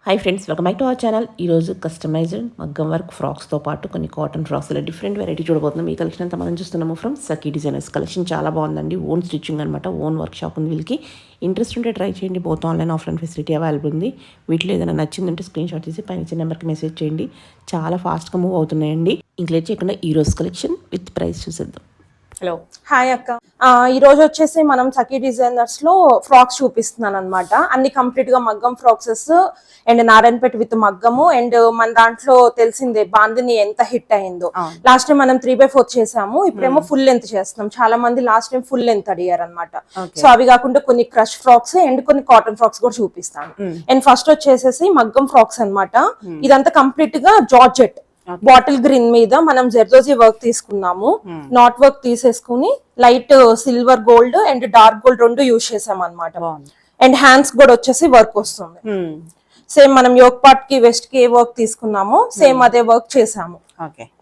Hi friends, welcome back to our channel. ఈరోజు customized మగ్గం work ఫ్రాక్స్తో పాటు కొన్ని కాటన్ ఫ్రాక్స్లో డిఫరెంట్ వెరైటీ చూడబోతున్నాం. ఈ కలెక్షన్ అంతా మనం చూస్తున్నాము ఫ్రమ్ సఖీ డిజైనర్స్. కలెక్షన్ చాలా బాగుందండి. ఓన్ స్టిచ్చింగ్ అనమాట, ఓన్ వర్క్ షాప్ ఉంది వీళ్ళకి. ఇంట్రెస్ట్ ఉంటే ట్రై చేయండి. Both online offline facility available ఉంది. వీటిలో ఏదైనా నచ్చిందంటే స్క్రీన్ షాట్ తీసి పైన ఇచ్చే నెంబర్కి మెసేజ్ చేయండి. చాలా ఫాస్ట్గా మూవ్ అవుతున్నాయండి. ఇంక్లేట్ చేయకుండా ఈరోజు కలెక్షన్ విత్ ప్రైస్ చూసేద్దాం. హలో, హాయ్ అక్క. ఈ రోజు వచ్చేసి మనం సఖీ డిజైనర్స్ లో ఫ్రాక్స్ చూపిస్తున్నాను అనమాట. అన్ని కంప్లీట్ గా మగ్గం ఫ్రాక్సెస్ అండ్ నారాయణపేట విత్ మగ్గము. అండ్ మన దాంట్లో తెలిసిందే బాందిని ఎంత హిట్ అయిందో. లాస్ట్ టైం మనం 3/4 చేసాము, ఇప్పుడేమో ఫుల్ లెంత్ చేస్తున్నాం. చాలా మంది లాస్ట్ టైం ఫుల్ లెంత్ అడిగారు అనమాట. సో అవి కాకుండా కొన్ని క్రష్ ఫ్రాక్స్ అండ్ కొన్ని కాటన్ ఫ్రాక్స్ కూడా చూపిస్తాను. అండ్ ఫస్ట్ వచ్చేసేసి మగ్గం ఫ్రాక్స్ అనమాట. ఇదంతా కంప్లీట్ గా జార్జెట్ బాటిల్ గ్రీన్ మీద మనం జెర్దోజీ వర్క్ తీసుకున్నాము. నాట్ వర్క్ తీసేసుకుని light silver gold and dark gold రెండు యూజ్ చేసాం అనమాట. అండ్ హ్యాండ్స్ కూడా వచ్చేసి వర్క్ వస్తుంది. సేమ్ మనం యోక్ పార్ట్ కి వెస్ట్ కి ఏ వర్క్ తీసుకున్నామో సేమ్ అదే వర్క్ చేసాము.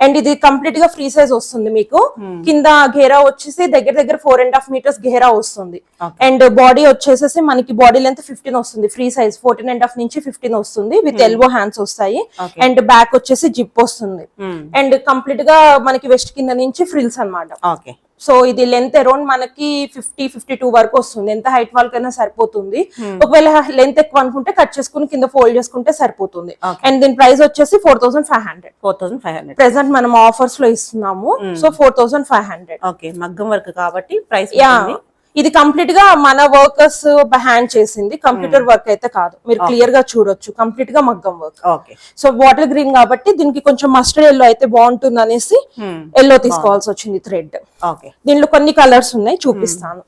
అండ్ ఇది కంప్లీట్ గా ఫ్రీ సైజ్ వస్తుంది మీకు. కింద ఘేరా వచ్చేసి దగ్గర 4.5 meters ఘేరా వస్తుంది. అండ్ బాడీ వచ్చేసేసి మనకి బాడీ లెంత్ 15 వస్తుంది. ఫ్రీ సైజ్ 14.5 నుంచి 15 వస్తుంది. విత్ ఎల్బో హ్యాండ్స్ వస్తాయి. అండ్ బ్యాక్ వచ్చేసి జిప్ వస్తుంది. అండ్ కంప్లీట్ గా మనకి వెస్ట్ కింద నుంచి ఫ్రిల్స్ అనమాట. సో ఇది లెంత్ అరౌండ్ మనకి 50-52 వరకు వస్తుంది. ఎంత హైట్ వాళ్ళకైనా సరిపోతుంది. ఒకవేళ లెంత్ ఎక్కువ అనుకుంటే కట్ చేసుకుని కింద ఫోల్డ్ చేసుకుంటే సరిపోతుంది. అండ్ దీని ప్రైస్ వచ్చేసి 4,500. ప్రెసెంట్ మనం ఆఫర్స్ లో ఇస్తున్నాము. సో 4,500. మగ్గం వర్క్ కాబట్టి ప్రైస్. ఇది కంప్లీట్ గా మన వర్కర్స్ హ్యాండ్ చేసింది, కంప్యూటర్ వర్క్ అయితే కాదు. మీరు క్లియర్ గా చూడొచ్చు, కంప్లీట్ గా మగ్గం వర్క్. సో బాటిల్ గ్రీన్ కాబట్టి దీనికి కొంచెం మస్టర్డ్ ఎల్లో అయితే బాగుంటుంది అనేసి ఎల్లో తీసుకోవాల్సి వచ్చింది థ్రెడ్. దీనిలో కొన్ని కలర్స్ ఉన్నాయి, చూపిస్తాను.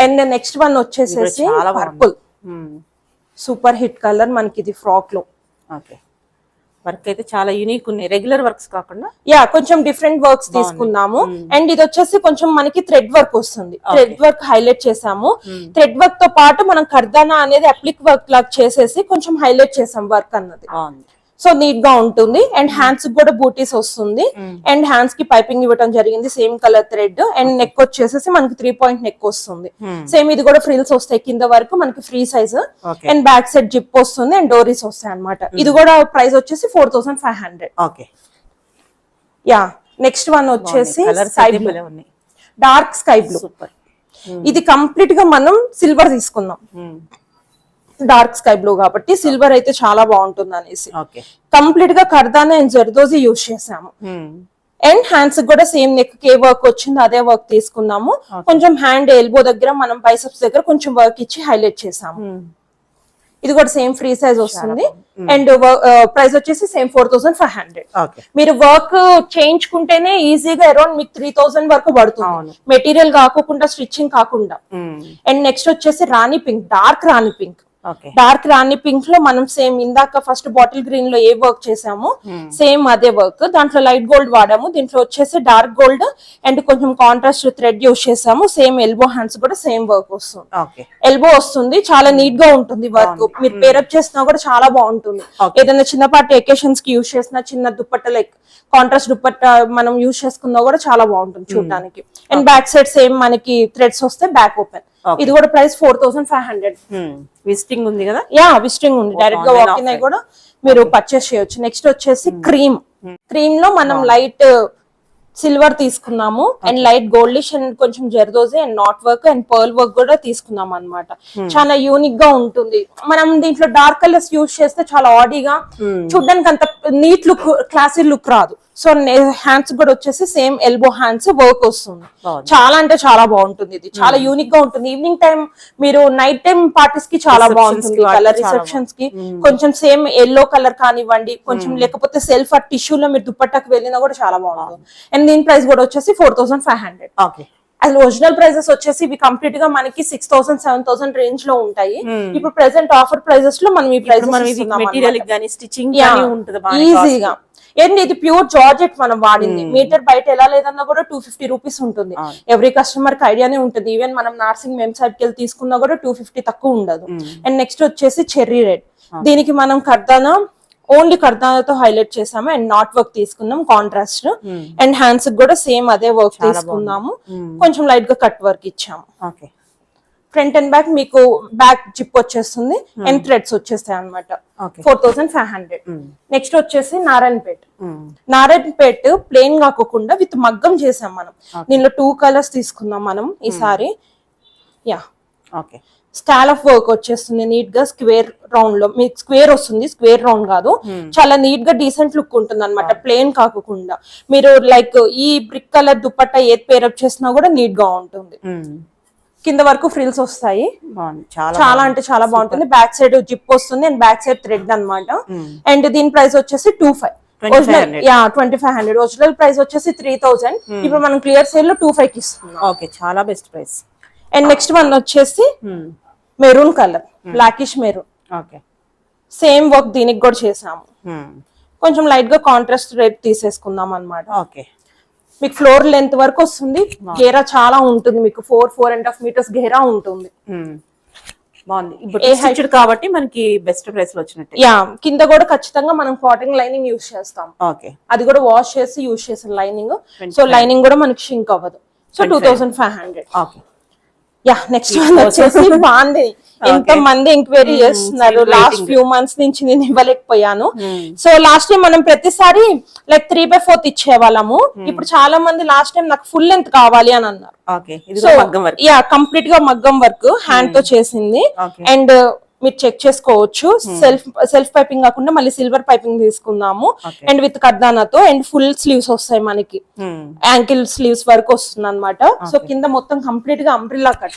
అండ్ నెక్స్ట్ వన్ వచ్చేసేసి పర్పుల్, సూపర్ హిట్ కలర్ మనకి ఇది ఫ్రాక్ లో. వర్క్ అయితే చాలా యూనిక్ ఉన్నాయి, రెగ్యులర్ వర్క్స్ కాకుండా కొంచెం డిఫరెంట్ వర్క్స్ తీసుకున్నాము. అండ్ ఇది వచ్చేసి కొంచెం మనకి థ్రెడ్ వర్క్ వస్తుంది. థ్రెడ్ వర్క్ హైలైట్ చేసాము. థ్రెడ్ వర్క్ తో పాటు మనం కర్దానా అనేది అప్లిక్ వర్క్ లాగా చేసేసి కొంచెం హైలైట్ చేసాం వర్క్ అన్నది. సో నీట్ గా ఉంటుంది. అండ్ హ్యాండ్స్ కూడా బూటీస్ వస్తుంది. అండ్ హ్యాండ్స్ కి పైపింగ్ ఇవ్వడం జరిగింది, same colour thread. And neck వచ్చేసేసి మనకి 3-point నెక్ వస్తుంది. సేమ్ ఇది కూడా ఫ్రిల్స్ వస్తాయి కింద వరకు మనకి free size. And back side zip వస్తుంది అండ్ డోరీస్ వస్తాయి అనమాట. ఇది కూడా ప్రైస్ వచ్చేసి 4,500. నెక్స్ట్ వన్ వచ్చేసి డార్క్ స్కై బ్లూ. ఇది కంప్లీట్ గా మనం సిల్వర్ తీసుకుందాం. డార్క్ స్కై బ్లూ కాబట్టి సిల్వర్ అయితే చాలా బాగుంటుంది అనేసి కంప్లీట్ గా కర్దానా అండ్ జర్దోజీ యూజ్ చేసాము. అండ్ హ్యాండ్స్ కూడా సేమ్ నెక్ కే వర్క్ వచ్చింది, అదే వర్క్ తీసుకున్నాము. కొంచెం హ్యాండ్ ఎల్బో దగ్గర మనం బైసెప్స్ దగ్గర కొంచెం వర్క్ ఇచ్చి హైలైట్ చేసాము. ఇది కూడా సేమ్ ఫ్రీ సైజ్ వస్తుంది. అండ్ ప్రైస్ వచ్చేసి సేమ్ 4,500. మీరు వర్క్ చేయించుకుంటేనే ఈజీగా అరౌండ్ మీకు 3,000 వరకు పడుతుంది, మెటీరియల్ కాకుండా స్టిచ్చింగ్ కాకుండా. అండ్ నెక్స్ట్ వచ్చేసి రాణి పింక్, డార్క్ రాణి పింక్. డార్క్ రాణి పింక్ లో మనం సేమ్ ఇందాక ఫస్ట్ బాటిల్ గ్రీన్ లో ఏ వర్క్ చేసాము సేమ్ అదే వర్క్. దాంట్లో లైట్ గోల్డ్ వాడాము, దీంట్లో వచ్చేసి డార్క్ గోల్డ్ అండ్ కొంచెం కాంట్రాస్ట్ థ్రెడ్ యూజ్ చేసాము. సేమ్ ఎల్బో హ్యాండ్స్ కూడా సేమ్ వర్క్ వస్తుంది. ఎల్బో వస్తుంది, చాలా నీట్ గా ఉంటుంది వర్క్. మీరు పేరప్ చేసినా కూడా చాలా బాగుంటుంది. ఏదైనా చిన్నపాటి ఎకేషన్స్ కి యూజ్ చేసిన చిన్న దుప్పట్ట లైక్ కాంట్రాస్ట్ దుప్పట్ట మనం యూజ్ చేసుకున్నా కూడా చాలా బాగుంటుంది చూడడానికి. అండ్ బ్యాక్ సైడ్ సేమ్ మనకి థ్రెడ్స్ వస్తే బ్యాక్ ఓపెన్. ఇది కూడా ప్రైస్ 4,500. విజిటింగ్ ఉంది కదా? విజిటింగ్ ఉంది, డైరెక్ట్ గా వాక్ ఇన్ అయి కూడా మీరు పర్చేస్ చేయొచ్చు. నెక్స్ట్ వచ్చేసి క్రీమ్ లో మనం లైట్ సిల్వర్ తీసుకున్నాము అండ్ లైట్ గోల్డిష్ అండ్ కొంచెం zardozi and not work and pearl work కూడా తీసుకున్నాం అనమాట. చాలా యూనిక్ గా ఉంటుంది. మనం దీంట్లో డార్క్ కలర్స్ యూజ్ చేస్తే చాలా ఆడీగా చూడడానికి అంత నీట్ లుక్, క్లాసీ లుక్ రాదు. సో హ్యాండ్స్ కూడా వచ్చేసి సేమ్ ఎల్బో హ్యాండ్స్ వర్క్ వస్తుంది. చాలా అంటే చాలా బాగుంటుంది. ఇది చాలా యూనిక్ గా ఉంటుంది. ఈవినింగ్ టైం మీరు నైట్ టైం పార్టీస్ కి చాలా బాగుంటుంది. కలర్ రిసెప్షన్స్ కి కొంచెం సేమ్ ఎల్లో కలర్ కానివ్వండి, కొంచెం లేకపోతే సెల్ఫ్ ఆ టిష్యూలో మీరు దుప్పట్టాకి వెళ్ళినా కూడా చాలా బాగుంటుంది. అండ్ దీని ప్రైస్ కూడా వచ్చేసి 4,500. అసలు ఒరిజినల్ ప్రైజెస్ వచ్చేసి ఇవి కంప్లీట్ గా మనకి 6,000-7,000 రేంజ్ లో ఉంటాయి. ఇప్పుడు ప్రెసెంట్ ఆఫర్ ప్రైజెస్ లో మనం ఈ ప్రైజెస్ ఈజీగా. ఏంటి ఇది ప్యూర్ జార్జెట్ మనం వాడింది. మీటర్ బయట ఎలా లేదన్నా కూడా 250 రూపీస్ ఉంటుంది. ఎవ్రీ కస్టమర్ కి ఐడియానే ఉంటుంది. ఈవెన్ మనం నార్సింగ్ మెమ్ సైడ్ కి వెళ్ళి తీసుకున్నా కూడా 250 తక్కువ ఉండదు. అండ్ నెక్స్ట్ వచ్చేసి చెర్రీ రెడ్. దీనికి మనం కర్దానా ఓన్లీ కర్దానాతో హైలైట్ చేసాము అండ్ నాట్ వర్క్ తీసుకున్నాం కాంట్రాస్ట్. అండ్ హ్యాండ్స్ కూడా సేమ్ అదే వర్క్ తీసుకున్నాము, కొంచెం లైట్ గా కట్ వర్క్ ఇచ్చాము. ఫ్రంట్ అండ్ బ్యాక్ మీకు బ్యాక్ జిప్ వచ్చేస్తుంది అండ్ థ్రెడ్స్ వచ్చేస్తాయి అనమాట. ఓకే 4500. నెక్స్ట్ వచ్చేసి నారాయణపేట్ ప్లెయిన్ కాకోకుండా విత్ మగ్గం చేసాం మనం. దీనిలో 2 కలర్స్ తీసుకుందాం మనం ఈసారి. Yeah okay style of work వచ్చేస్తుంది నీట్ గా స్క్వేర్ రౌండ్ లో. మీకు స్క్వేర్ వస్తుంది, స్క్వేర్ రౌండ్ కాదు. చాలా నీట్ గా డీసెంట్ లుక్ ఉంటుంది అనమాట ప్లెయిన్ కాకుండా. మీరు లైక్ ఈ బ్రిక్ కలర్ దుపట్టా ఏది పేరప్ చేసినా కూడా నీట్ గా ఉంటుంది. కింద వరకు ఫ్రిల్స్ వస్తాయి, చాలా అంటే చాలా బాగుంటుంది. బ్యాక్ సైడ్ జిప్ వస్తుంది అండ్ బ్యాక్ సైడ్ థ్రెడ్ అన్నమాట. అండ్ దీని ప్రైస్ వచ్చేసి 2500. ఒరిజినల్ ప్రైస్ వచ్చేసి 3000. ఇప్పుడు మనం క్లియర్ సేల్ లో 2500 కి ఇస్తున్నాం. ఓకే చాలా best price. And next one వచ్చేసి maroon colour, blackish maroon. Okay same work దీనికి కూడా చేసాము. కొంచెం లైట్ గా కాంట్రాస్ట్ రెడ్ తీసేసుకుందాం అన్నమాట. ఓకే మీకు ఫ్లోర్ లెంత్ వరకు వస్తుంది. గేరా చాలా ఉంటుంది, మీకు 4.5 meters గేరా ఉంటుంది. బాగుంది. ఇప్పుడు కాబట్టి మనకి బెస్ట్ ప్రైస్ లో వచ్చినట్టు. యా కింద కూడా ఖచ్చితంగా మనం కాటన్ లైనింగ్ యూస్ చేస్తాం. ఓకే అది కూడా వాష్ చేసి యూస్ చేసిన లైనింగ్. సో లైనింగ్ కూడా మనకి షింక్ అవ్వదు. So 2500. Okay yeah next one వచ్చేసి బాగుంది. ఎంత మంది ఎంక్వైరీ చేస్తున్నారు. లాస్ట్ ఫ్యూ మంత్స్ నుంచి నేను ఇవ్వలేకపోయాను. సో లాస్ట్ టైం మనం ప్రతిసారి లైక్ 3/4 ఇచ్చేవాళ్ళము. ఇప్పుడు చాలా మంది లాస్ట్ టైం నాకు ఫుల్ లెంత్ కావాలి అని అన్నారు. యా కంప్లీట్ గా మగ్గం వర్క్ హ్యాండ్ తో చేసింది. అండ్ మీరు చెక్ చేసుకోవచ్చు. సెల్ఫ్ పైపింగ్ కాకుండా మళ్ళీ సిల్వర్ పైపింగ్ తీసుకుందాము. అండ్ విత్ కర్దానాతో అండ్ ఫుల్ స్లీవ్స్ వస్తాయి మనకి. యాంకిల్ స్లీవ్స్ వరకు వస్తుంది అనమాట. సో కింద మొత్తం కంప్లీట్ గా అంబ్రిల్లా కట్.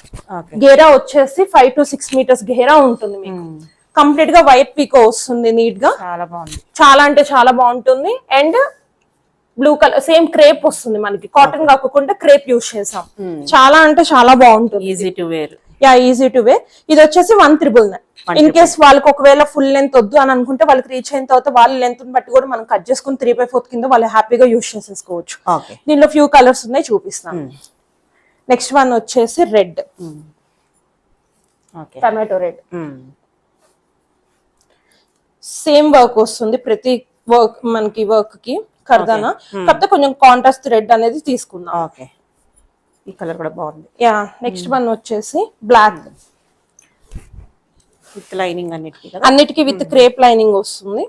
గేరా వచ్చేసి 5 to 6 meters గేరా ఉంటుంది మీకు. కంప్లీట్ గా వైట్ పీకో వస్తుంది నీట్ గా. చాలా అంటే చాలా బాగుంటుంది. And blue colour same crepe వస్తుంది మనకి. కాటన్ కాకుండా క్రేప్ యూస్ చేసాం. చాలా అంటే చాలా బాగుంటుంది. Easy to wear. Yeah easy to wear. ఇది వచ్చేసి 1,999. ఇన్ కేస్ వాళ్ళకి ఒకవేళ ఫుల్ లెంత్ వద్దు అని అనుకుంటే వాళ్ళకి రీచ్ అయిన తర్వాత వాళ్ళ లెంత్ బట్టి కూడా మనం కట్ చేసుకుని 3/4 కింద వాళ్ళు హ్యాపీగా యూస్ చేసేసుకోవచ్చు. దీనిలో ఫ్యూ కలర్స్ ఉన్నాయి, చూపిస్తాను. నెక్స్ట్ వన్ వచ్చేసి red, tomato red. Same work వస్తుంది ప్రతి వర్క్ మనకి వర్క్ కి కర్దానా. కాకపోతే కొంచెం కాంట్రాస్ట్ రెడ్ అనేది తీసుకుందాం. ఈ కలర్ కూడా బాగుంది. యా నెక్స్ట్ వన్ వచ్చేసి బ్లాక్ విత్ లైనింగ్ అన్నిటికీ విత్ క్రేప్ లైనింగ్ వస్తుంది.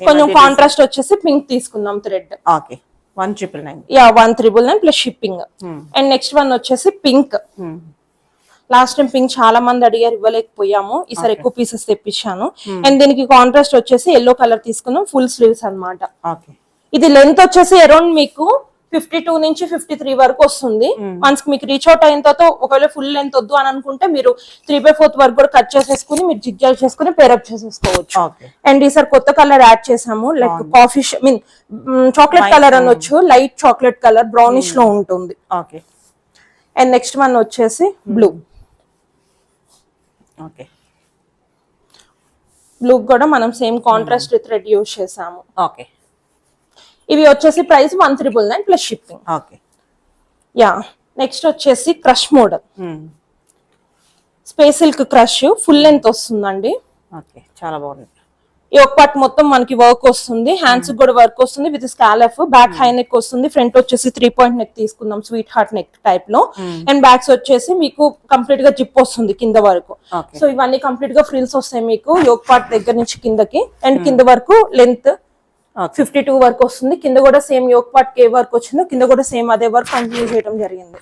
కొంచెం కాంట్రాస్ట్ వచ్చేసి పింక్ తీసుకుందాం thread. Okay 1,999. Yeah 1,999 plus shipping. And next one వచ్చేసి పింక్. లాస్ట్ టైం పింక్ చాలా మంది అడిగారు, ఇవ్వలేకపోయాము. ఈసారి ఎక్కువ పీసెస్ తెప్పించాను. అండ్ దీనికి కాంట్రాస్ట్ వచ్చేసి ఎల్లో కలర్ తీసుకున్నాం. ఫుల్ స్లీవ్స్ అన్నమాట. ఇది లెంత్ వచ్చేసి అరౌండ్ మీకు 52 నుంచి 53 వరకు వస్తుంది. వన్స్ మీకు రీచ్ అవుట్ అయిన తర్వాత ఒకవేళ ఫుల్ లెంత్ వద్దు అని అనుకుంటే మీరు 3/4 వరకు కూడా కట్ చేసేసుకుని మీరు జిగ్జాగ్ చేసుకుని పేరప్ చేసేసుకోవచ్చు. అండ్ ఈసారి కొత్త కలర్ యాడ్ చేసాము. Like coffee mean chocolate colour అనొచ్చు. లైట్ చాక్లెట్ కలర్ బ్రౌనిష్ లో ఉంటుంది. అండ్ నెక్స్ట్ వన్ వచ్చేసి బ్లూ. బ్లూ కూడా మనం సేమ్ కాంట్రాస్ట్ థ్రెడ్ యూజ్ చేసాము. ఇవి వచ్చేసి price 1,999 plus shipping. Yeah next వచ్చేసి crush model. Space silk crush full length వస్తుందండి. చాలా బాగుంది. ఈ ఒక పార్ట్ మొత్తం మనకి వర్క్ వస్తుంది. హ్యాండ్స్ కూడా వర్క్ వస్తుంది with scallop. Back high neck వస్తుంది. ఫ్రంట్ వచ్చేసి 3-point నెక్ తీసుకుందాం, స్వీట్ హార్ట్ నెక్ టైప్ లో. అండ్ బ్యాక్స్ వచ్చేసి మీకు కంప్లీట్ గా జిప్ వస్తుంది కింద వరకు. సో ఇవన్నీ కంప్లీట్ గా ఫ్రిల్స్ వస్తాయి మీకు యోక్ పార్ట్ దగ్గర నుంచి కిందకి. అండ్ కింద వరకు లెంత్ 52 వరకు వస్తుంది. కింద కూడా సేమ్ యోక్ పార్ట్ కే వర్క్ వచ్చింది. కింద కూడా సేమ్ అదే వర్క్ కంటిన్యూ చేయడం జరిగింది.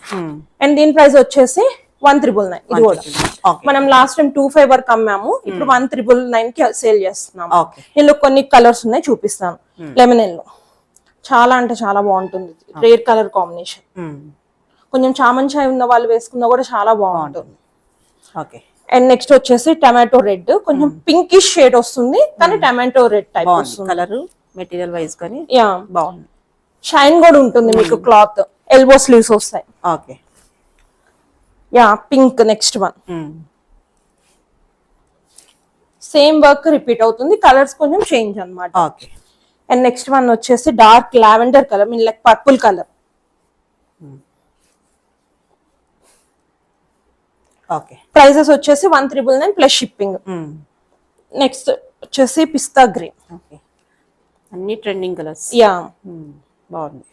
అండ్ దీని ప్రైస్ వచ్చేసి 1,999. ఇది కూడా మనం లాస్ట్ టైం 25 వరకు అమ్మాము. ఇప్పుడు 1,999 కి సేల్ చేస్తున్నాం. ఇందులో కొన్ని కలర్స్ ఉన్నాయి, చూపిస్తాను. లెమన్ ఎల్లో చాలా అంటే చాలా బాగుంటుంది. Rare colour combination. కొంచెం చామన్ చాయ్ ఉన్న వాళ్ళు వేసుకున్నా కూడా చాలా బాగుంటుంది. అండ్ నెక్స్ట్ వచ్చేసి టమాటో రెడ్. కొంచెం పింకిష్ షేడ్ వస్తుంది కానీ టమాటో రెడ్ టైప్ వస్తుంది కలర్. మెటీరియల్ వైజ్ కానీ బాగుంది. షైన్ కూడా ఉంటుంది మీకు. క్లాత్ ఎల్బో స్లీవ్స్ వస్తాయి. Yeah pink next one. Same work repeat అవుతుంది. కలర్స్ కొంచెం చేంజ్ అన్నమాట. అండ్ నెక్స్ట్ వన్ వచ్చేసి dark lavender colour, mean like purple colour. Prices వచ్చేసి 1,999 ప్లస్ షిప్పింగ్. నెక్స్ట్ వచ్చేసి పిస్తా గ్రీన్. అన్ని ట్రెండింగ్ కలర్స్. యా బాగుంది.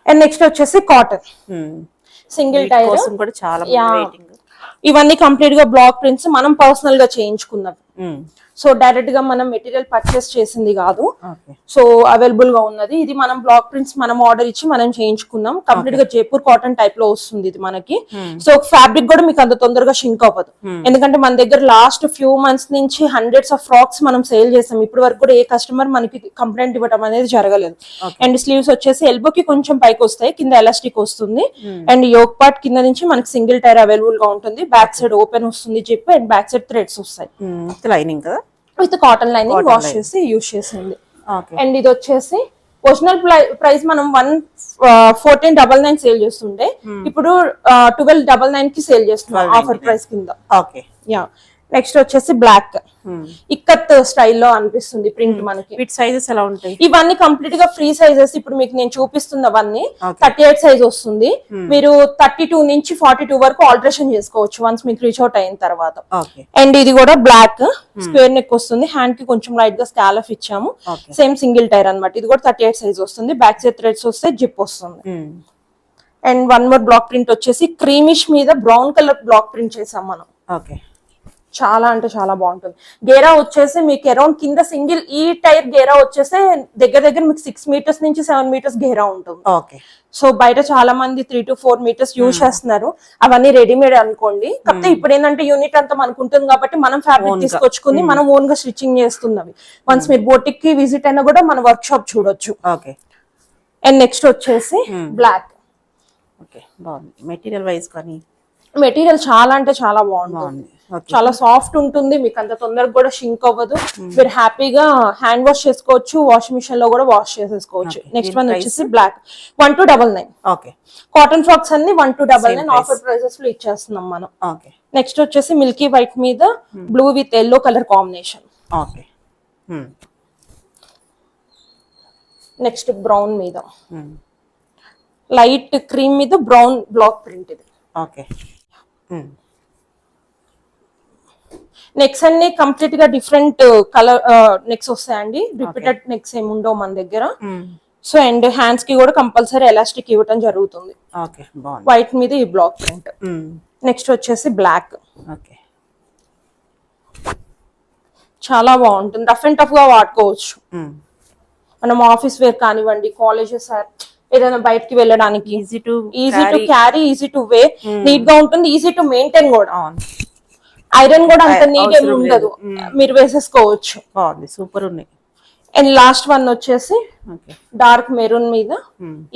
అండ్ నెక్స్ట్ వచ్చేసి కాటన్. సింగిల్ టైర్ కోసం కూడా చాలా Yeah. వెయిటింగ్. ఇవన్నీ కంప్లీట్ గా బ్లాక్ ప్రింట్స్ మనం పర్సనల్ గా చేయించుకున్నవి. సో డైరెక్ట్ గా మనం మెటీరియల్ పర్చేస్ చేసింది కాదు. ఓకే. సో అవైలబుల్ గా ఉన్నది. ఇది మనం బ్లాక్ ప్రింట్స్ మనం ఆర్డర్ ఇచ్చి మనం చేయించుకున్నాం. కంప్లీట్ గా జైపూర్ కాటన్ టైప్ లో వస్తుంది ఇది మనకి. సో ఫ్యాబ్రిక్ కూడా మీకు అంత తొందరగా షింక్ అవ్వదు. ఎందుకంటే మన దగ్గర లాస్ట్ ఫ్యూ మంత్స్ నుంచి హండ్రెడ్స్ ఆఫ్ ఫ్రాక్స్ మనం సేల్ చేసాం. ఇప్పటి వరకు కూడా ఏ కస్టమర్ మనకి కంప్లైంట్ ఇవ్వడం అనేది జరగలేదు. అండ్ స్లీవ్స్ వచ్చేసి ఎల్బో కి కొంచెం పైకి వస్తాయి, కింద ఎలాస్టిక్ వస్తుంది. అండ్ యోక్ పార్ట్ కింద నుంచి మనకి సింగిల్ టైర్ అవైలబుల్ గా ఉంటుంది. బ్యాక్ సైడ్ ఓపెన్ వస్తుంది zip, and back side threads వస్తాయి లైనింగ్ కదా, విత్ కాటన్ లైనింగ్ వాష్ చేసి యూజ్ చేసింది. ఓకే. అండ్ ఇది వచ్చేసి ఒరిజినల్ ప్రైస్ మనం 1499 సేల్ చేస్తుండే, ఇప్పుడు 1299 కి సేల్ చేస్తున్నాం ఆఫర్ ప్రైస్ కింద. ఓకే. యా. నెక్స్ట్ వచ్చేసి బ్లాక్ ఇక్కత్ స్టైల్లో అనిపిస్తుంది ప్రింట్ మనకి. వీటి సైజెస్ ఎలా ఉంటాయి? ఇవన్నీ కంప్లీట్ గా ఫ్రీ సైజెస్. ఇప్పుడు మీకు నేను చూపిస్తున్నవన్నీ 38 సైజ్ వస్తుంది. మీరు 32 నుంచి 42 వరకు ఆల్టరేషన్ చేసుకోవచ్చు వన్స్ మీకు రీచ్ అవుట్ అయిన తర్వాత. అండ్ ఇది కూడా బ్లాక్ స్క్వేర్ నెక్ వస్తుంది. హ్యాండ్ కి కొంచెం లైట్ గా స్కాలఫ్ ఇచ్చాము. సేమ్ సింగిల్ టైర్ అన్నమాట. ఇది కూడా 38 సైజ్ వస్తుంది. బ్యాక్ సైడ్ థ్రెడ్స్ వస్తే జిప్ వస్తుంది. And one more block print వచ్చేసి క్రీమిష్ మీద బ్రౌన్ కలర్ బ్లాక్ ప్రింట్ చేసాం మనం. ఓకే. చాలా అంటే చాలా బాగుంటుంది. గేరా వచ్చేసి మీకు అరౌండ్ కింద సింగిల్ ఈ టైర్ గేరా వచ్చేసి దగ్గర దగ్గర మీకు 6 మీటర్స్ నుంచి 7 మీటర్స్ గేరా ఉంటుంది. ఓకే. సో బయట చాలా మంది 3 to 4 మీటర్స్ యూజ్ చేస్తున్నారు. అవన్నీ రెడీమేడ్ అనుకోండి. కాకపోతే ఇప్పుడు ఏంటంటే యూనిట్ అంతా మనకు ఉంటుంది కాబట్టి మనం ఫ్యాబ్రిక్ తీసుకొచ్చుకుని మనం ఓన్ గా స్టిచ్చింగ్ చేస్తున్నవి. వన్స్ మీరు బోటిక్ కి విజిట్ అయినా కూడా మన వర్క్ షాప్ చూడొచ్చు. ఓకే. అండ్ నెక్స్ట్ వచ్చేసి బ్లాక్. ఓకే. బాగుంది మెటీరియల్ వైజ్ కానీ. మెటీరియల్ చాలా అంటే చాలా బాగుంటుంది. చాలా సాఫ్ట్ ఉంటుంది. మీకు అంత తొందరగా కూడా షింక్ అవ్వదు. మీరు హ్యాపీగా హ్యాండ్ వాష్ చేసుకోవచ్చు, వాషింగ్ మిషన్ లో కూడా వాష్ చేసేసుకోవచ్చు. నెక్స్ట్ వన్ వచ్చేసి బ్లాక్ 1299. ఓకే. కాటన్ ఫ్రాక్స్ అన్ని 1299 ఆఫర్ ప్రైసెస్ లో ఇచ్చేస్తున్నాం మనం. ఓకే. నెక్స్ట్ వచ్చేసి మిల్కీ వైట్ మీద blue with yellow colour combination. Okay. Next brown మీద లైట్ క్రీమ్ మీద బ్రౌన్ బ్లాక్ ప్రింట్ ఇది. ఓకే. నెక్స్ అన్ని కంప్లీట్ గా డిఫరెంట్ కలర్ నెక్స్ వస్తాయండి. రిపీటెడ్ నెక్స్ ఏమి ఉండవు మన దగ్గర. సో అండ్ హ్యాండ్స్ కి కూడా కంపల్సరీ ఎలాస్టిక్ ఇవ్వటం జరుగుతుంది. ఓకే. బాగుంది. వైట్ మీద ఈ బ్లాక్ ప్రింట్. నెక్స్ట్ వచ్చేసి బ్లాక్. ఓకే. చాలా బాగుంటుంది. రఫ్ అండ్ టఫ్ గా వాడుకోవచ్చు. మనం ఆఫీస్ వేర్ కానివ్వండి, కాలేజెస్ ఏదైనా బయటకి వెళ్ళడానికి easy to carry, easy to weigh, neat గా ఉంటుంది, ఈజీ టు మెయింటైన్ కూడా. ఐరన్ కూడా అంత నీట్ ఏమి ఉండదు, మీరు వేసేసుకోవచ్చు. బాగుంది, సూపర్ ఉన్నాయి. అండ్ లాస్ట్ వన్ వచ్చేసి డార్క్ మెరూన్ మీద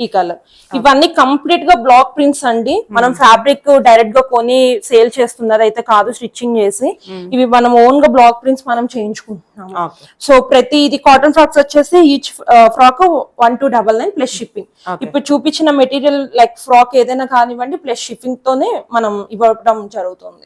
ఈ కలర్. ఇవన్నీ కంప్లీట్ గా బ్లాక్ ప్రింట్స్ అండి. మనం ఫ్యాబ్రిక్ డైరెక్ట్ గా కొని సేల్ చేస్తున్నది అయితే కాదు, స్టిచ్చింగ్ చేసి. ఇవి మనం ఓన్ గా బ్లాక్ ప్రింట్స్ మనం చేయించుకుంటున్నాము. సో ప్రతి ఇది కాటన్ ఫ్రాక్స్ వచ్చేసి ఈచ్ ఫ్రాక్ 1299 ప్లస్ షిప్పింగ్. ఇప్పుడు చూపించిన మెటీరియల్ లైక్ ఫ్రాక్ ఏదైనా కానివ్వండి ప్లస్ షిప్పింగ్ తోనే మనం ఇవ్వడం జరుగుతుంది.